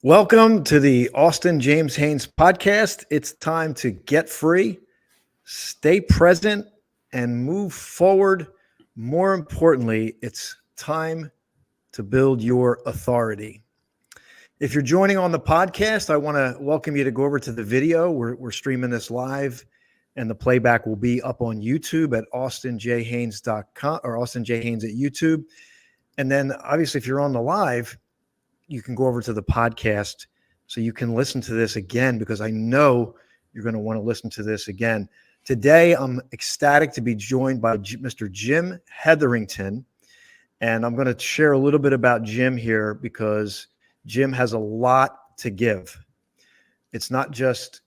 Welcome to the Austin James Haines podcast. It's time to get free, stay present, and move forward. More importantly, it's time to build your authority. If you're joining on the podcast, I want to welcome you to go over to the video. We're streaming this live, and the playback will be up on YouTube at austinjhaines.com or Austin J. Haines at YouTube. And then, obviously, if you're on the live, you can go over to the podcast so you can listen to this again, because I know you're going to want to listen to this again. Today, I'm ecstatic to be joined by Mr. Jim Hetherington, and I'm going to share a little bit about Jim here because Jim has a lot to give. It's not just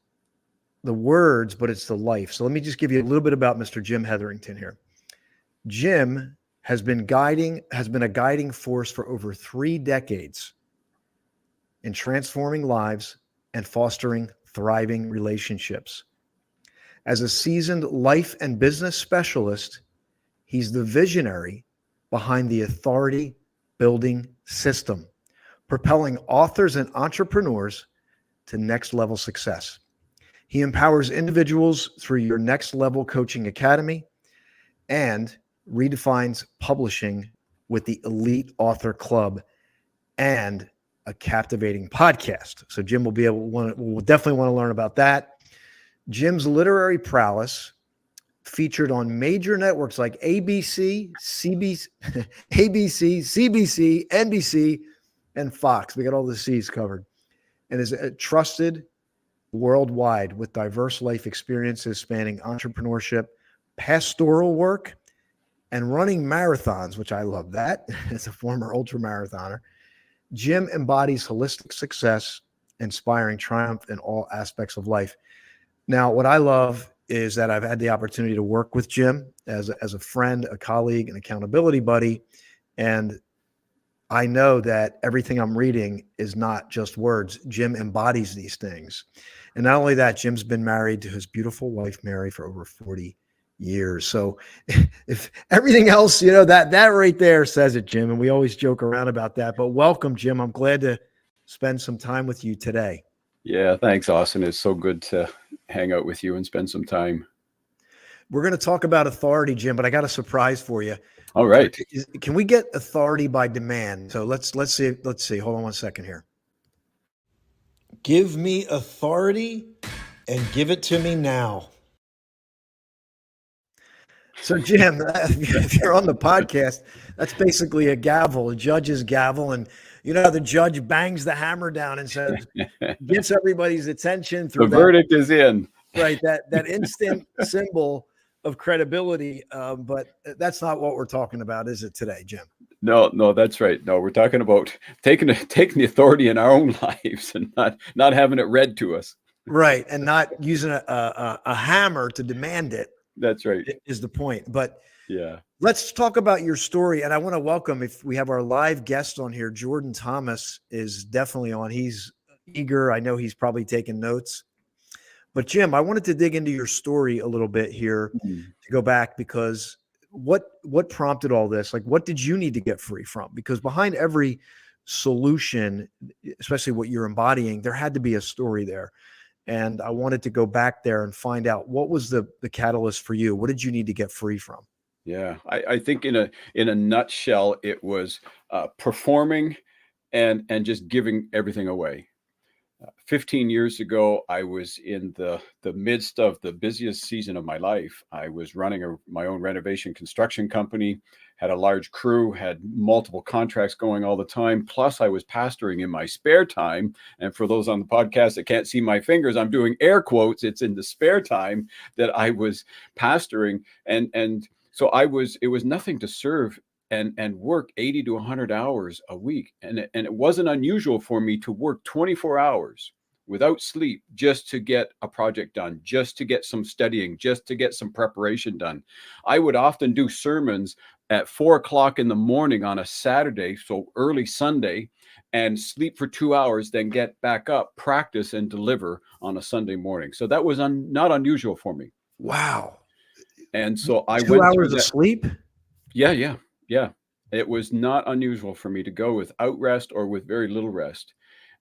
the words, but it's the life. So let me just give you a little bit about Mr. Jim Hetherington here. Jim has been a guiding force for over 3 decades in transforming lives and fostering thriving relationships. As a seasoned life and business specialist, he's the visionary behind the authority building system, propelling authors and entrepreneurs to next level success. He empowers individuals through your next level coaching academy and redefines publishing with the Elite Author Club and a captivating podcast. So Jim will definitely want to learn about that. Jim's literary prowess featured on major networks like ABC, CBC, NBC, and Fox. We got all the C's covered, and is trusted worldwide with diverse life experiences spanning entrepreneurship, pastoral work, and running marathons, which I love that as a former ultra marathoner. Jim embodies holistic success, inspiring triumph in all aspects of life. Now, what I love is that I've had the opportunity to work with Jim as a friend, a colleague, an accountability buddy. And I know that everything I'm reading is not just words. Jim embodies these things. And not only that, Jim's been married to his beautiful wife, Mary, for over 40 years. So if everything else, that right there says it, Jim. And we always joke around about that. But welcome, Jim. I'm glad to spend some time with you today. Yeah, thanks, Austin. It's so good to hang out with you and spend some time. We're going to talk about authority, Jim, but I got a surprise for you. All right. Can we get authority by demand? So let's see. Hold on one second here. Give me authority and give it to me now. So, Jim, if you're on the podcast, that's basically a gavel, a judge's gavel. And, the judge bangs the hammer down and says, gets everybody's attention through the verdict is in. Right. That instant symbol of credibility. But that's not what we're talking about, is it today, Jim? No, that's right. No, we're talking about taking the authority in our own lives and not having it read to us. Right. And not using a hammer to demand it. That's right. Is the point. But yeah, let's talk about your story. And I want to welcome, if we have our live guest on here, Jordan Thomas is definitely on. He's eager. I know he's probably taking notes. But Jim, I wanted to dig into your story a little bit here to go back, because what prompted all this? Like, what did you need to get free from? Because behind every solution, especially what you're embodying, there had to be a story there. And I wanted to go back there and find out what was the catalyst for you. What did you need to get free from? Yeah, I think in a nutshell, it was performing and just giving everything away. 15 years ago, I was in the midst of the busiest season of my life. I was running my own renovation construction company, had a large crew, had multiple contracts going all the time. Plus, I was pastoring in my spare time. And for those on the podcast that can't see my fingers, I'm doing air quotes. It's in the spare time that I was pastoring. And so it was nothing to serve and work 80 to 100 hours a week. And it wasn't unusual for me to work 24 hours without sleep just to get a project done, just to get some studying, just to get some preparation done. I would often do sermons at 4:00 in the morning on a Saturday, so early Sunday, and sleep for 2 hours, then get back up, practice, and deliver on a Sunday morning. So that was not unusual for me. Wow. And so I 2 went hours of sleep? Yeah. It was not unusual for me to go without rest or with very little rest.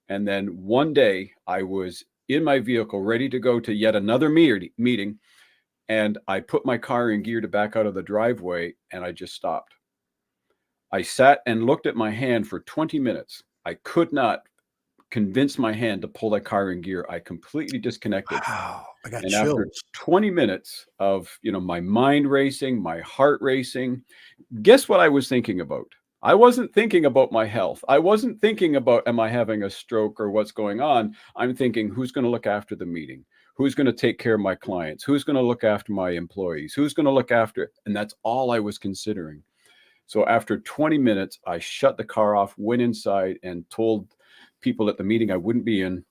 And then one day I was in my vehicle ready to go to yet another meeting. And I put my car in gear to back out of the driveway, and I just stopped. I sat and looked at my hand for 20 minutes. I could not convince my hand to pull that car in gear. I completely disconnected. Wow, I got And after chills. 20 minutes of, my mind racing, my heart racing, guess what I was thinking about? I wasn't thinking about my health. I wasn't thinking about, am I having a stroke or what's going on? I'm thinking, who's going to look after the meeting? Who's going to take care of my clients? Who's going to look after my employees? Who's going to look after it? And that's all I was considering. So after 20 minutes, I shut the car off, went inside, and told people at the meeting I wouldn't be in.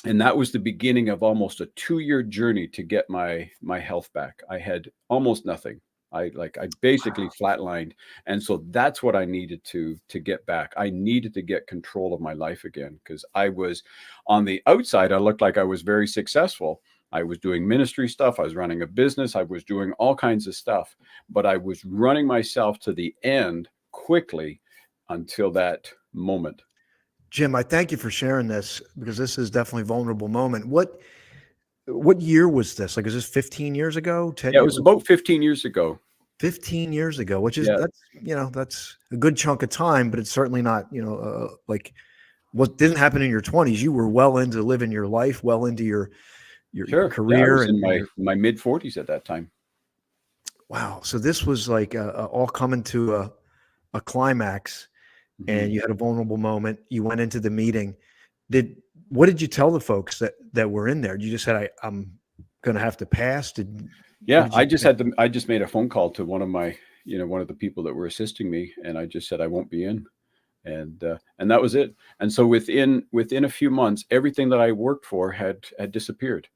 And that was the beginning of almost a 2-year journey to get my health back. I had almost nothing. I basically flatlined. And so that's what I needed to get back. I needed to get control of my life again, because I was on the outside. I looked like I was very successful. I was doing ministry stuff. I was running a business. I was doing all kinds of stuff, but I was running myself to the end quickly until that moment. Jim, I thank you for sharing this, because this is definitely a vulnerable moment. What year was this? Like, is this 15 years ago? 10 Yeah, it years? was about 15 years ago. 15 years ago, which is, Yeah. that's a good chunk of time, but it's certainly not, like what didn't happen in your 20s. You were well into living your life, well into your Sure. Yeah, I career. was in and my mid 40s at that time. wow. So this was like all coming to a climax, and you had a vulnerable moment. You went into the meeting. What did you tell the folks that were in there? You just said, I'm going to have to pass. Yeah, I just made a phone call to one of my, one of the people that were assisting me. And I just said, I won't be in. And that was it. And so within a few months, everything that I worked for had disappeared.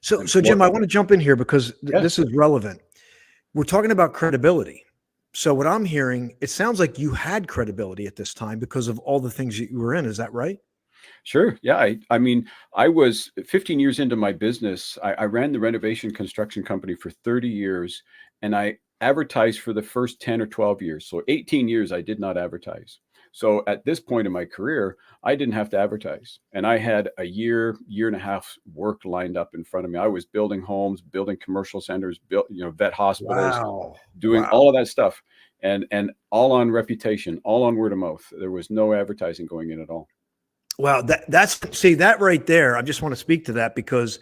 So Jim, I want to jump in here, because Yeah. this is relevant. We're talking about credibility. So what I'm hearing, it sounds like you had credibility at this time because of all the things that you were in. Is that right? Sure. Yeah. I mean, I was 15 years into my business. I ran the renovation construction company for 30 years, and I advertised for the first 10 or 12 years. So 18 years, I did not advertise. So at this point in my career, I didn't have to advertise. And I had a year and a half work lined up in front of me. I was building homes, building commercial centers, vet hospitals, Wow. doing all of that stuff, and all on reputation, all on word of mouth. There was no advertising going in at all. Wow. See that right there. I just want to speak to that, because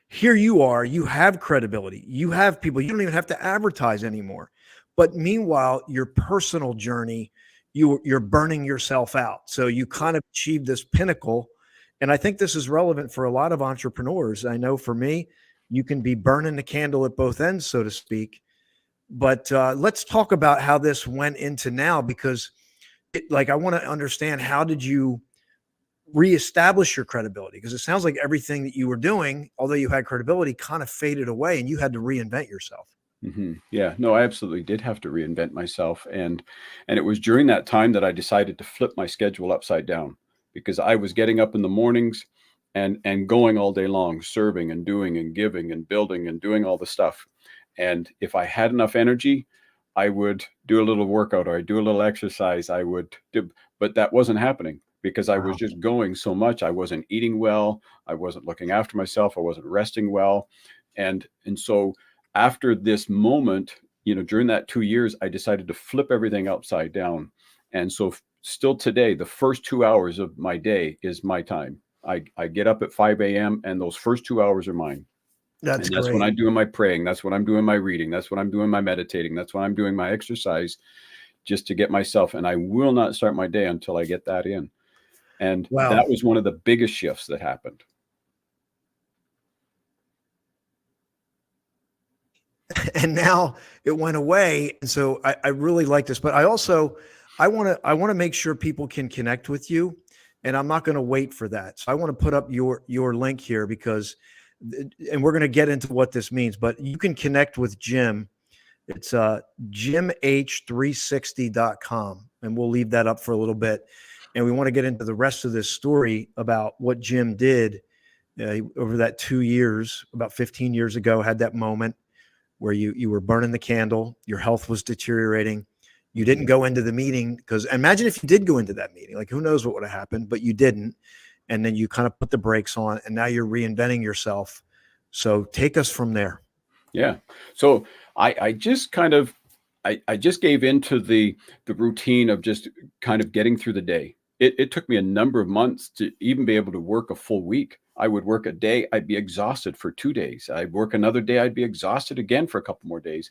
here you are, you have credibility, you have people, you don't even have to advertise anymore. But meanwhile, your personal journey, you're burning yourself out. So you kind of achieved this pinnacle. And I think this is relevant for a lot of entrepreneurs. I know for me, you can be burning the candle at both ends, so to speak. But let's talk about how this went into now, because I want to understand, how did you reestablish your credibility? Because it sounds like everything that you were doing, although you had credibility, kind of faded away, and you had to reinvent yourself. Mm-hmm. Yeah, no, I absolutely did have to reinvent myself. And it was during that time that I decided to flip my schedule upside down, because I was getting up in the mornings and going all day long, serving and doing and giving and building and doing all the stuff. And if I had enough energy, I would do a little workout, or I'd do a little exercise. But that wasn't happening, because I was just going so much. I wasn't eating well. I wasn't looking after myself. I wasn't resting well. And so after this moment, during that 2 years, I decided to flip everything upside down. And so still today, the first 2 hours of my day is my time. I get up at 5 a.m. and those first 2 hours are mine. That's And that's great. when I'm doing my praying. That's when I'm doing my reading. That's when I'm doing my meditating. That's when I'm doing my exercise, just to get myself. And I will not start my day until I get that in. And that was one of the biggest shifts that happened. And now it went away. And so I really like this, but I want to make sure people can connect with you, and I'm not going to wait for that. So I want to put up your link here, because, and we're going to get into what this means, but you can connect with Jim. It's jimh360.com, and we'll leave that up for a little bit. And we want to get into the rest of this story about what Jim did over that 2 years, about 15 years ago, had that moment where you were burning the candle, your health was deteriorating. You didn't go into the meeting, because imagine if you did go into that meeting, like, who knows what would have happened, but you didn't. and then you kind of put the brakes on, and now you're reinventing yourself. So take us from there. Yeah. So I just kind of I just gave into the routine of just kind of getting through the day. It took me a number of months to even be able to work a full week. I would work a day, I'd be exhausted for 2 days. I'd work another day, I'd be exhausted again for a couple more days.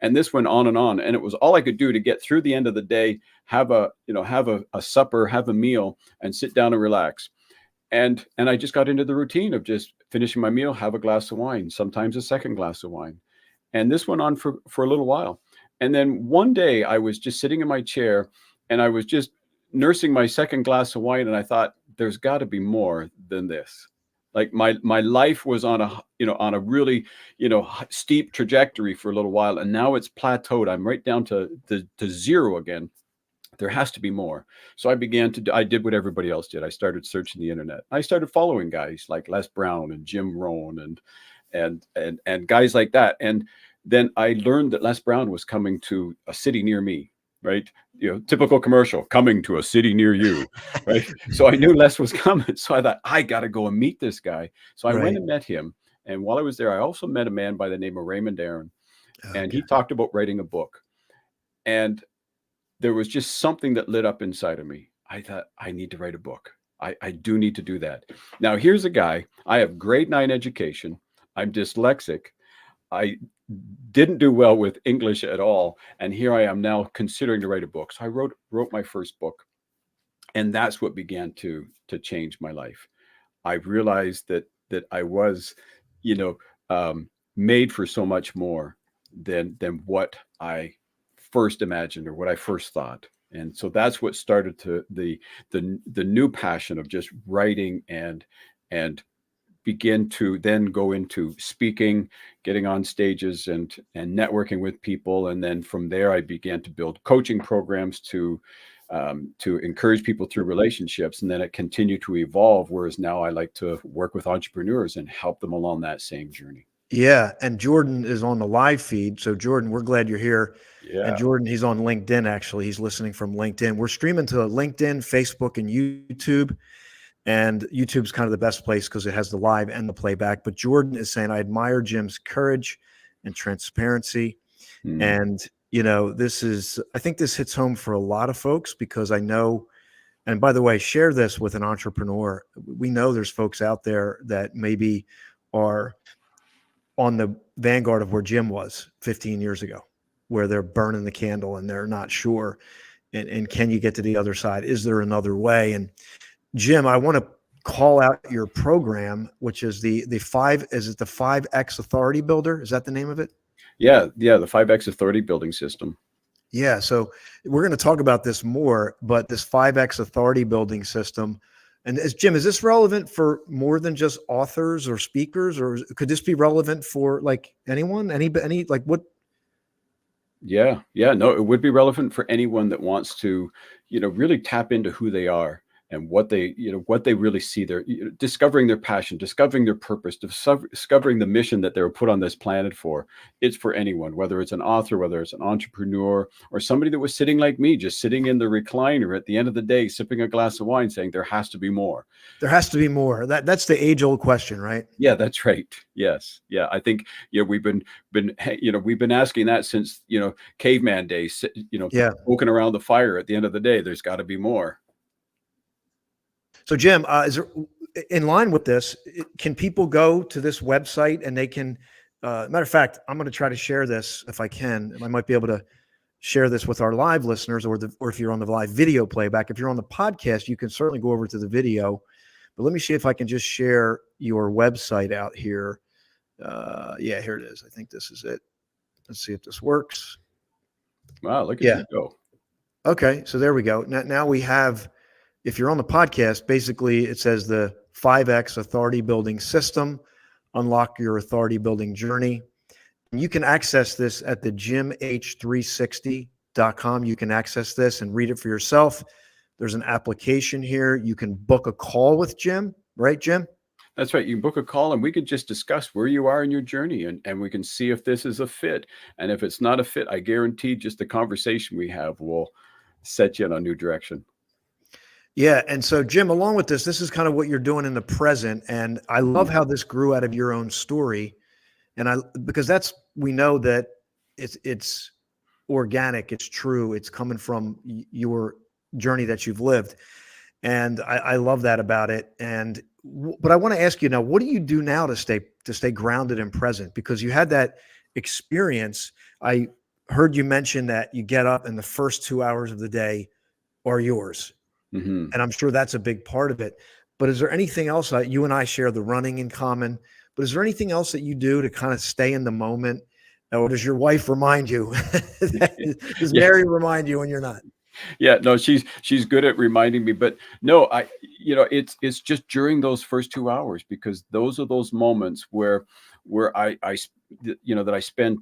And this went on and on. And it was all I could do to get through the end of the day, have a supper, have a meal, and sit down and relax. And I just got into the routine of just finishing my meal, have a glass of wine, sometimes a second glass of wine. And this went on for a little while. And then one day I was just sitting in my chair and I was just nursing my second glass of wine, and I thought, there's got to be more than this. Like my life was on a really steep trajectory for a little while, and now it's plateaued. I'm right down to zero again. There has to be more. So I did what everybody else did. I started searching the internet. I started following guys like Les Brown and Jim Rohn and guys like that. And then I learned that Les Brown was coming to a city near me, right? Typical commercial, coming to a city near you, right? So I knew Les was coming. So I thought, I got to go and meet this guy. So I went and met him. And while I was there, I also met a man by the name of Raymond Aaron. And he talked about writing a book. And there was just something that lit up inside of me. I thought, I need to write a book. I do need to do that. Now, here's a guy. I have grade 9 education. I'm dyslexic. I didn't do well with English at all. And here I am now considering to write a book. So I wrote my first book. And that's what began to change my life. I realized that I was, made for so much more than what I first imagined or what I first thought. And so that's what started to the new passion of just writing and begin to then go into speaking, getting on stages and networking with people. And then from there, I began to build coaching programs to encourage people through relationships. And then it continued to evolve, whereas now I like to work with entrepreneurs and help them along that same journey. Yeah. And Jordan is on the live feed. So Jordan, we're glad you're here. Yeah. And Jordan, he's on LinkedIn, actually. He's listening from LinkedIn. We're streaming to LinkedIn, Facebook, and YouTube. And YouTube's kind of the best place because it has the live and the playback. But Jordan is saying, I admire Jim's courage and transparency. And, I think this hits home for a lot of folks because I know, and by the way, share this with an entrepreneur. We know there's folks out there that maybe are on the vanguard of where Jim was 15 years ago, where they're burning the candle and they're not sure. And can you get to the other side? Is there another way? And Jim, I want to call out your program, which is the 5X Authority Builder? Is that the name of it? Yeah. The 5X Authority Building System. Yeah. So we're going to talk about this more, but this 5X Authority Building System. And Jim, is this relevant for more than just authors or speakers, or could this be relevant for like anyone, any like what? Yeah. No, it would be relevant for anyone that wants to, really tap into who they are and what they really see, their discovering their passion, discovering their purpose, discovering the mission that they were put on this planet for. It's for anyone, whether it's an author, whether it's an entrepreneur, or somebody that was sitting like me, just sitting in the recliner at the end of the day, sipping a glass of wine, saying there has to be more. There has to be more. That's the age-old question, right? Yeah, that's right. Yes. Yeah. I think, we've been asking that since, caveman days, poking around the fire at the end of the day, there's got to be more. So Jim, is there, in line with this, can people go to this website and they can, matter of fact, I'm going to try to share this if I can. I might be able to share this with our live listeners or if you're on the live video playback. If you're on the podcast, you can certainly go over to the video. But let me see if I can just share your website out here. Yeah, here it is. I think this is it. Let's see if this works. Wow, look at you go. Okay, so there we go. Now we have, if you're on the podcast, basically it says the 5X Authority Building System, unlock your authority building journey. And you can access this at the jimh360.com. You can access this and read it for yourself. There's an application here. You can book a call with Jim, right, Jim? That's right. You can book a call and we could just discuss where you are in your journey and we can see if this is a fit. And if it's not a fit, I guarantee just the conversation we have will set you in a new direction. Yeah. And so, Jim, along with this is kind of what you're doing in the present. And I love Mhm. how this grew out of your own story. And because we know that it's organic, it's true, it's coming from your journey that you've lived. And I love that about it. And but I want to ask you now, what do you do now to stay grounded and present? Because you had that experience. I heard you mention that you get up and the first 2 hours of the day are yours, Mhm. and I'm sure that's a big part of it. But is there anything else? You and I share the running in common, but is there anything else that you do to kind of stay in the moment? Or does your wife remind you? Does Yeah. Mary remind you when you're not? Yeah, no, she's good at reminding me, but no, it's just during those first 2 hours, because those are those moments where that I spend,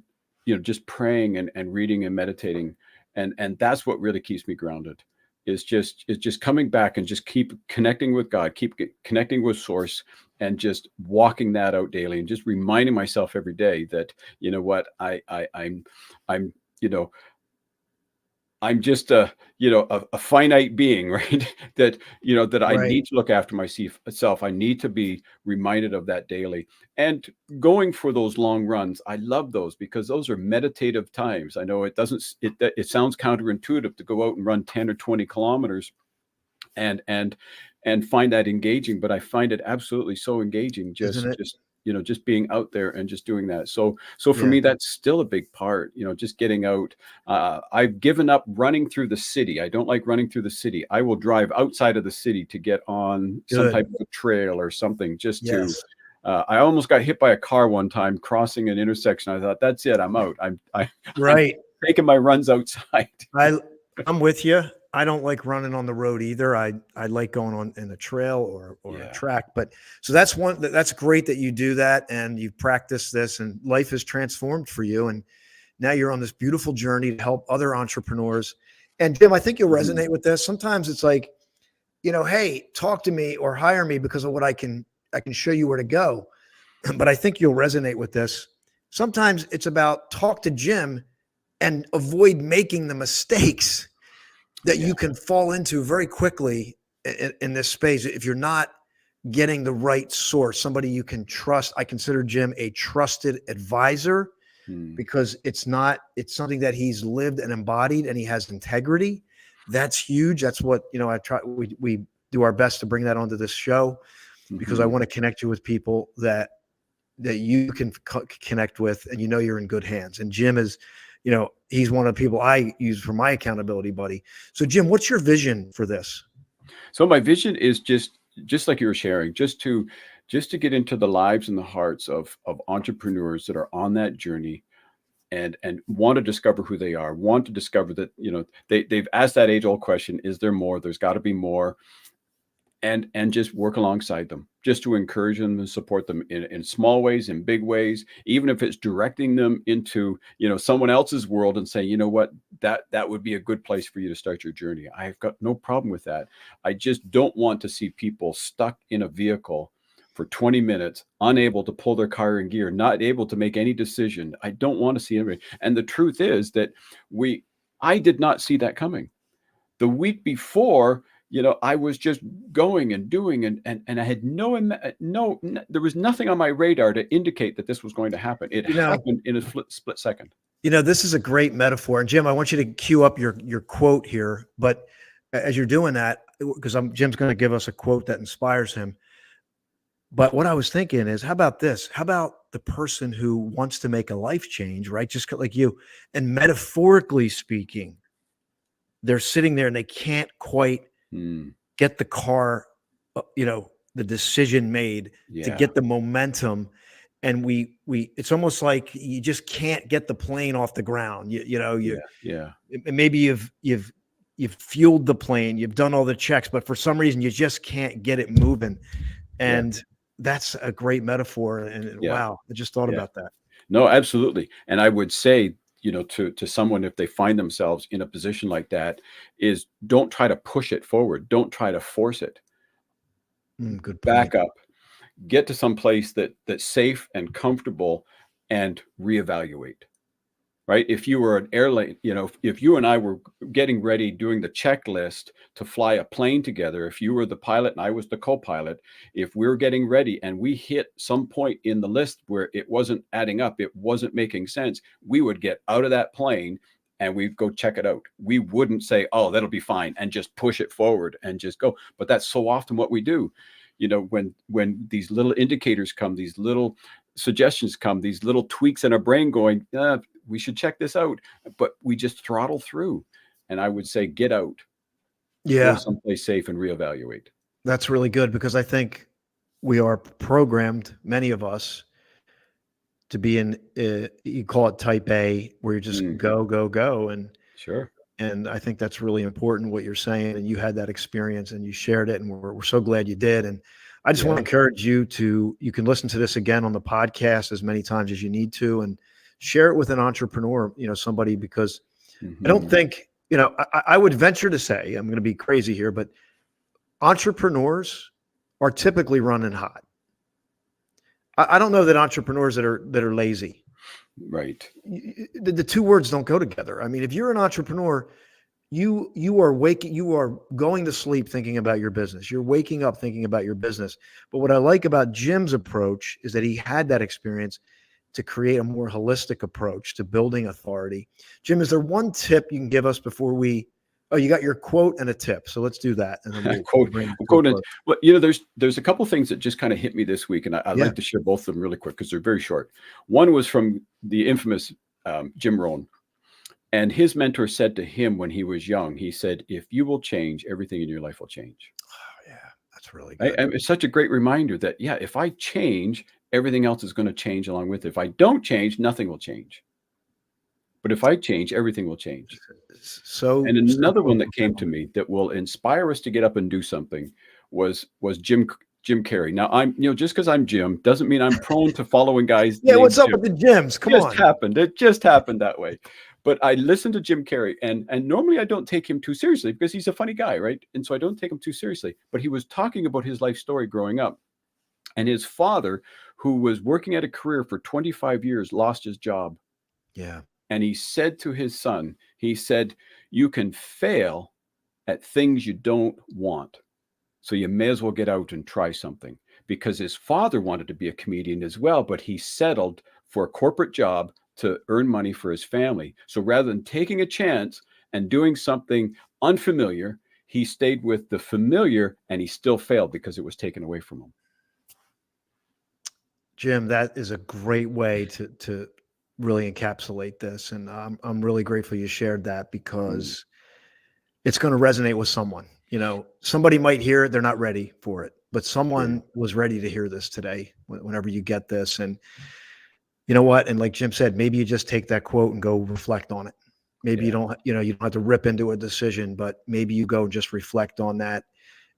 just praying and reading and meditating, and that's what really keeps me grounded. Is just coming back and just keep connecting with God, connecting with source, and just walking that out daily, and just reminding myself every day that, what, I'm, you know, I'm just a finite being, right? That I Right. need to look after myself. I need to be reminded of that daily. And going for those long runs, I love those because those are meditative times. I know it doesn't it sounds counterintuitive to go out and run 10 or 20 kilometers and and and find that engaging, but I find it absolutely so engaging, Isn't it? just being out there and just doing that. So for Yeah. me, that's still a big part, just getting out. I've given up running through the city. I don't like running through the city. I will drive outside of the city to get on some Good. type of a trail or something, just to Yes. I almost got hit by a car one time crossing an intersection. I thought, that's it, I'm out. I'm Right. taking my runs outside. I I'm with you. I don't like running on the road either. I like going on in a trail or a Yeah. track. But so that's great that you do that and you've practiced this and life has transformed for you. And now you're on this beautiful journey to help other entrepreneurs. And Jim, I think you'll Mhm. resonate with this. Sometimes it's like, hey, talk to me or hire me because of what I can show you where to go. But I think you'll resonate with this. Sometimes it's about talk to Jim and avoid making the mistakes that Yeah. you can fall into very quickly in this space if you're not getting the right source, somebody you can trust. I consider Jim a trusted advisor Mm. because it's something that he's lived and embodied and he has integrity. That's huge. That's what, I try, we do our best to bring that onto this show because I Mhm. want to connect you with people that you can connect with and you're in good hands. And Jim is, he's one of the people I use for my accountability buddy. So Jim, what's your vision for this? So my vision is just like you were sharing, just to get into the lives and the hearts of entrepreneurs that are on that journey, and want to discover who they are, want to discover that, they've asked that age old question, is there more? There's got to be more. And just work alongside them, just to encourage them and support them in small ways, in big ways, even if it's directing them into, someone else's world and saying, what, that would be a good place for you to start your journey. I've got no problem with that. I just don't want to see people stuck in a vehicle for 20 minutes, unable to pull their car in gear, not able to make any decision. I don't want to see anybody. And the truth is that I did not see that coming. The week before, I was just going and doing, and I had there was nothing on my radar to indicate that this was going to happen. It You know, happened in a split second. this is a great metaphor. And Jim, I want you to cue up your quote here. But as you're doing that, because Jim's going to give us a quote that inspires him. But what I was thinking is, how about this? How about the person who wants to make a life change, right? Just like you. And metaphorically speaking, they're sitting there and they can't quite Mm, get the car, the decision made to yeah, get the momentum. And it's almost like you just can't get the plane off the ground. yeah, yeah, Maybe you've fueled the plane, you've done all the checks, but for some reason you just can't get it moving. yeah, And that's a great metaphor. And yeah, wow, I just thought yeah. about that. No, absolutely. And I would say, to someone, if they find themselves in a position like that, is don't try to push it forward. Don't try to force it. Good point. Back up, get to some place that's safe and comfortable, and reevaluate. right? If you were an airline, if you and I were getting ready, doing the checklist to fly a plane together, if you were the pilot and I was the co-pilot, if we were getting ready and we hit some point in the list where it wasn't adding up, it wasn't making sense, we would get out of that plane and we'd go check it out. We wouldn't say, oh, that'll be fine, and just push it forward and just go. But that's so often what we do. When these little indicators come, these little suggestions come, these little tweaks in our brain going, we should check this out, but we just throttle through. And I would say, get out, go someplace safe and reevaluate. That's really good, because I think we are programmed, many of us, to be in, you call it type A, where you just go, go, go. And sure. And I think that's really important, what you're saying. And you had that experience and you shared it, and we're so glad you did. And I just want to encourage you you can listen to this again on the podcast as many times as you need to, and share it with an entrepreneur, somebody, because I don't think, I would venture to say, I'm going to be crazy here, but entrepreneurs are typically running hot. I don't know that entrepreneurs that are lazy. Right. The two words don't go together. I mean, if you're an entrepreneur, you are going to sleep thinking about your business. You're waking up thinking about your business. But what I like about Jim's approach is that he had that experience to create a more holistic approach to building authority. Jim, is there one tip you can give us before you got your quote and a tip. So let's do that. And then there's a couple things that just kind of hit me this week, and I'd like to share both of them really quick because they're very short. One was from the infamous Jim Rohn, and his mentor said to him when he was young, he said, if you will change, everything in your life will change. Oh, yeah, that's really good. It's such a great reminder that, if I change, everything else is going to change along with it. If I don't change, nothing will change. But if I change, everything will change. And another one that came to me that will inspire us to get up and do something was Jim Carrey. Now, I'm, just because I'm Jim doesn't mean I'm prone to following guys. What's up with the Jims? Come on. It just happened that way. But I listened to Jim Carrey, and normally I don't take him too seriously because he's a funny guy, right? And so I don't take him too seriously. But he was talking about his life story growing up. And his father, who was working at a career for 25 years, lost his job. Yeah. And he said to his son, he said, you can fail at things you don't want. So you may as well get out and try something. Because his father wanted to be a comedian as well, but he settled for a corporate job to earn money for his family. So rather than taking a chance and doing something unfamiliar, he stayed with the familiar, and he still failed because it was taken away from him. Jim, that is a great way to really encapsulate this. And I'm really grateful you shared that, because it's going to resonate with someone. Somebody might hear it, they're not ready for it, but someone was ready to hear this today whenever you get this. And you know what? And like Jim said, maybe you just take that quote and go reflect on it. Maybe you don't have to rip into a decision, but maybe you go and just reflect on that.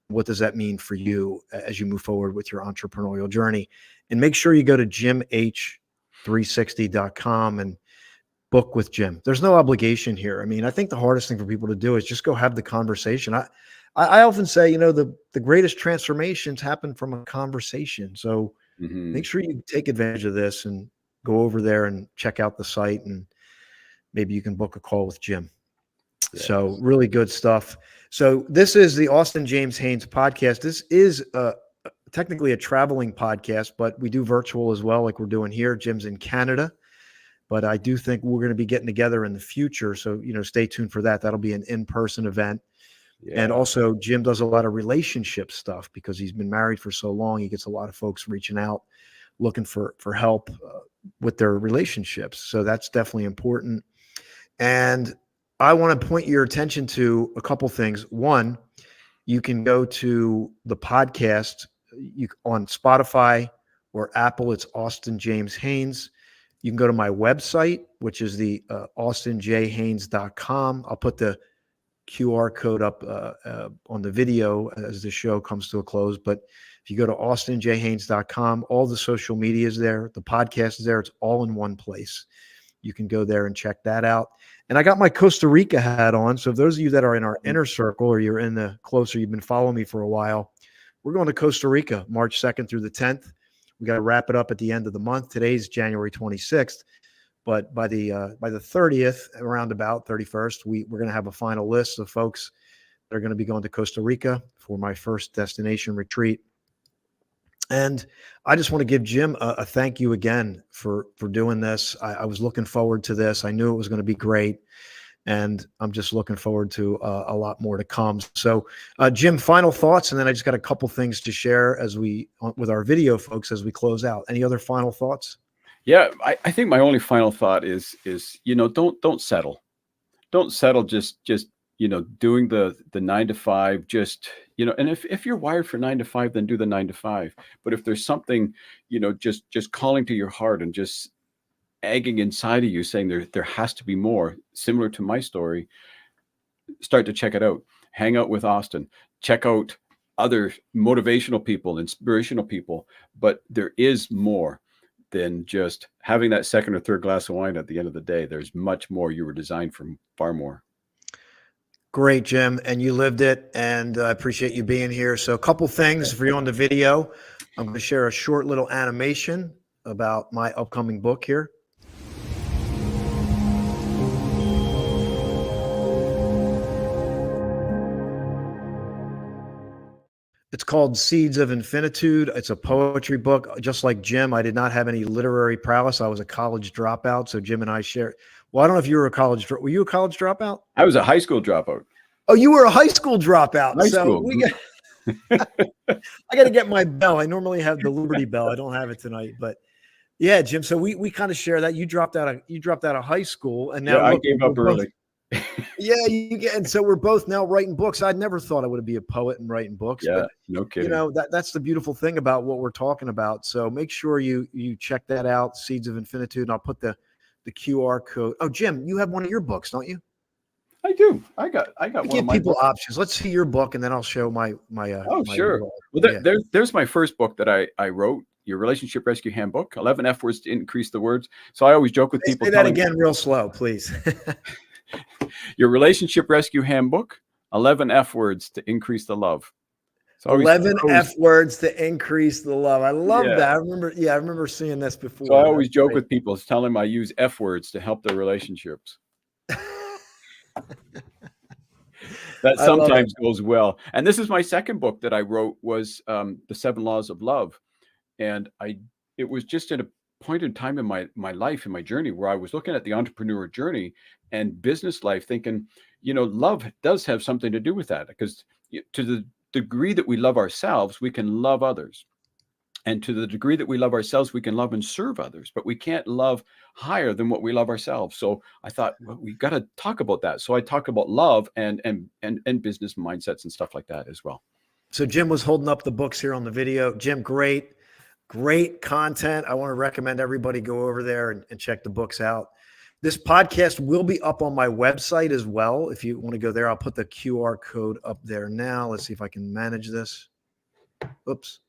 What does that mean for you as you move forward with your entrepreneurial journey? And make sure you go to jimh360.com and book with Jim. There's no obligation here. I mean, I think the hardest thing for people to do is just go have the conversation. I often say, the greatest transformations happen from a conversation. So make sure you take advantage of this and go over there and check out the site, and maybe you can book a call with Jim. Yes. So really good stuff. So this is the Austin James Haines podcast. This is technically a traveling podcast, but we do virtual as well, like we're doing here. Jim's in Canada, but I do think we're going to be getting together in the future. So, stay tuned for that. That'll be an in-person event. Yeah. And also Jim does a lot of relationship stuff because he's been married for so long. He gets a lot of folks reaching out, looking for help with their relationships. So that's definitely important. And I want to point your attention to a couple things. One, you can go to the podcast on Spotify or Apple. It's Austin James Haines. You can go to my website, which is the austinjhaines.com. I'll put the QR code up on the video as the show comes to a close. But if you go to austinjhaines.com, all the social media is there. The podcast is there. It's all in one place. You can go there and check that out. And I got my Costa Rica hat on. So if those of you that are in our inner circle, or you're in the closer, you've been following me for a while, we're going to Costa Rica, March 2nd through the 10th. We got to wrap it up at the end of the month. Today's January 26th. But by the 30th, around about 31st, we're going to have a final list of folks that are going to be going to Costa Rica for my first destination retreat. And I just want to give Jim a thank you again for doing this. I was looking forward to this. I knew it was going to be great. And I'm just looking forward to a lot more to come. So, Jim, final thoughts, and then I just got a couple things to share with our video folks as we close out. Any other final thoughts? Yeah, I think my only final thought is don't settle. Don't settle just doing the 9 to 5, just and if you're wired for 9 to 5, then do the 9 to 5. But if there's something just calling to your heart and just egging inside of you saying there has to be more, similar to my story, start to check it out. Hang out with Austin, check out other motivational people, inspirational people, but there is more than just having that second or third glass of wine at the end of the day. There's much more. You were designed for far more. Great, Jim. And you lived it. And I appreciate you being here. So a couple things for you on the video. I'm going to share a short little animation about my upcoming book here. It's called Seeds of Infinitude. It's a poetry book. Just like Jim, I did not have any literary prowess. I was a college dropout. So Jim and I share. Well, I don't know if you were a college. Were you a college dropout? I was a high school dropout. Oh, you were a high school dropout. High school. I got to get my bell. I normally have the Liberty Bell. I don't have it tonight, but yeah, Jim. So we kind of share that. You dropped out of high school, and now I gave up early. Yeah, and so we're both now writing books. I'd never thought I would be a poet and writing books. Yeah, but, no kidding. That's the beautiful thing about what we're talking about. So make sure you check that out, Seeds of Infinitude, and I'll put the QR code. Oh, Jim, you have one of your books, don't you? I do. I got one give of my people books. options. Let's see your book, and then I'll show my. Oh, sure. Well, there's my first book that I wrote. Your Relationship Rescue Handbook, 11 F words to increase the words. So I always joke with people. Say that again real slow, please. Your Relationship Rescue Handbook, 11 F words to increase the love. So 11 F words to increase the love. I love that. I remember seeing this before. So I always joke with people, tell them I use F words to help their relationships. That sometimes goes well. And this is my second book that I wrote, was The 7 Laws of Love. And it was just at a point in time in my life, in my journey, where I was looking at the entrepreneur journey and business life, thinking, love does have something to do with that, because to the degree that we love ourselves, we can love others. And to the degree that we love ourselves, we can love and serve others, but we can't love higher than what we love ourselves. So I thought, well, we got to talk about that. So I talk about love and business mindsets and stuff like that as well. So Jim was holding up the books here on the video. Jim, great content. I want to recommend everybody go over there and check the books out. This podcast will be up on my website as well. If you want to go there, I'll put the QR code up there now. Let's see if I can manage this. Oops.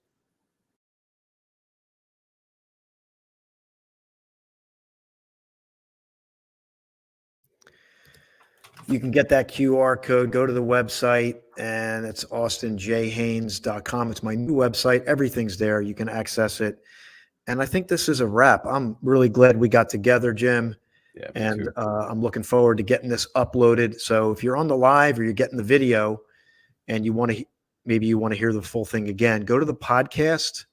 You can get that QR code, go to the website, and it's austinjhaines.com. It's my new website. Everything's there. You can access it. And I think this is a wrap. I'm really glad we got together, Jim. Yeah, and I'm looking forward to getting this uploaded. So if you're on the live or you're getting the video and maybe you want to hear the full thing again, go to the podcast.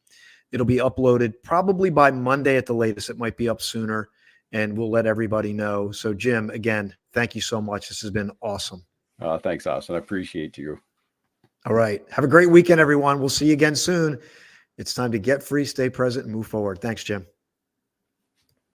It'll be uploaded probably by Monday at the latest. It might be up sooner, and we'll let everybody know. So Jim, again, thank you so much. This has been awesome. Thanks, Austin. I appreciate you. All right. Have a great weekend, everyone. We'll see you again soon. It's time to get free, stay present, and move forward. Thanks, Jim.